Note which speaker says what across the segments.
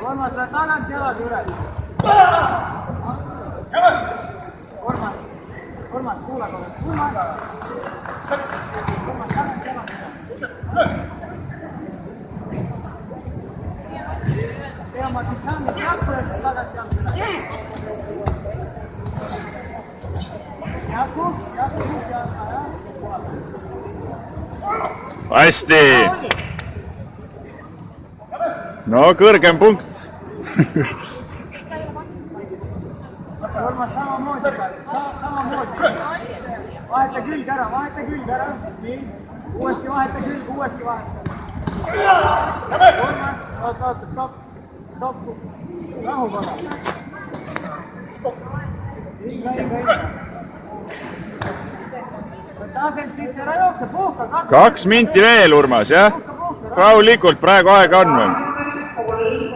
Speaker 1: Kolmas, tagant jalad üles. Kolmas, kuule korra. Kolmas, tagant jalad üles. Peame siit saanud jaksules, tagant jalad üles. Jaku.
Speaker 2: Hästi! No kõrgem punkt.
Speaker 1: Kolmas samamoodi. Vaheta külg ära. Nii. Uuesti vaheta külg, uuesti vaheta. Kolmas, oota, stopp. Rahu korra. Nii. Võta asend sisse, ära jookse, puhka.
Speaker 2: 2 minti veel, Urmas, jah? Rahulikult, praegu aega on veel.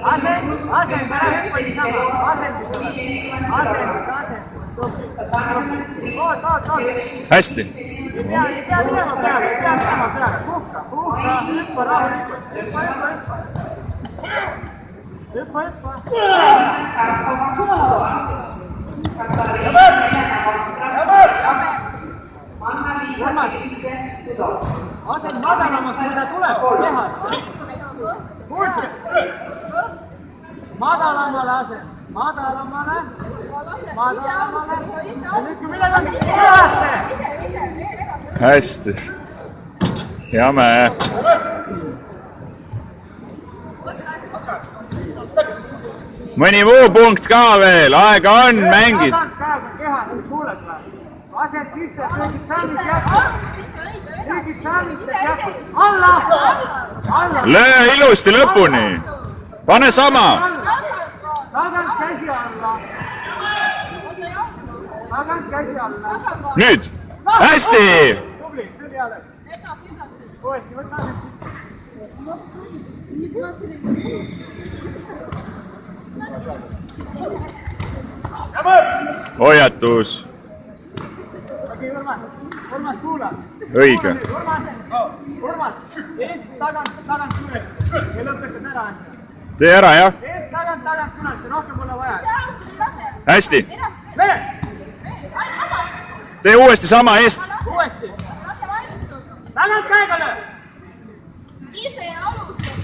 Speaker 1: Asend, ära hüppa niisama. Asend. Oot.
Speaker 2: Hästi.
Speaker 1: Ei pea minema peale. Puhka, hüppa rahulikult. Hüppa. Asend madalamast, kui ta tuleb kehasse. Madalamale asend. Madalamale. Ja nüüd kui midagi on kehasse.
Speaker 2: Hästi. Jäme. Mõni muu punkt ka veel, aega on, mängid.
Speaker 1: Keha, nüüd kuules või? Asend sisse, tegid sammid jätkub. Alla!
Speaker 2: Löö ilusti lõpuni. Pane sama.
Speaker 1: Tagant käsi alla.
Speaker 2: Nüüd. Hästi.
Speaker 1: Tubli, nüüd jälle. Uuesti, võta sisse.
Speaker 2: Hoiatus.
Speaker 1: Urmas, kuula.
Speaker 2: Õige.
Speaker 1: Urmas, eest tagant üles. Ja lõpetad ära.
Speaker 2: Tee ära, jah?
Speaker 1: Eest tagant üles, rohkem pole vaja.
Speaker 2: Hästi.
Speaker 1: Vene!
Speaker 2: Tee uuesti sama eest.
Speaker 1: Uuesti. Tagant käega löö.
Speaker 3: Ise alustab.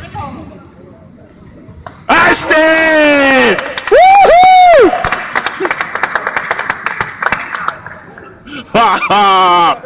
Speaker 2: Hästi! Ha-ha!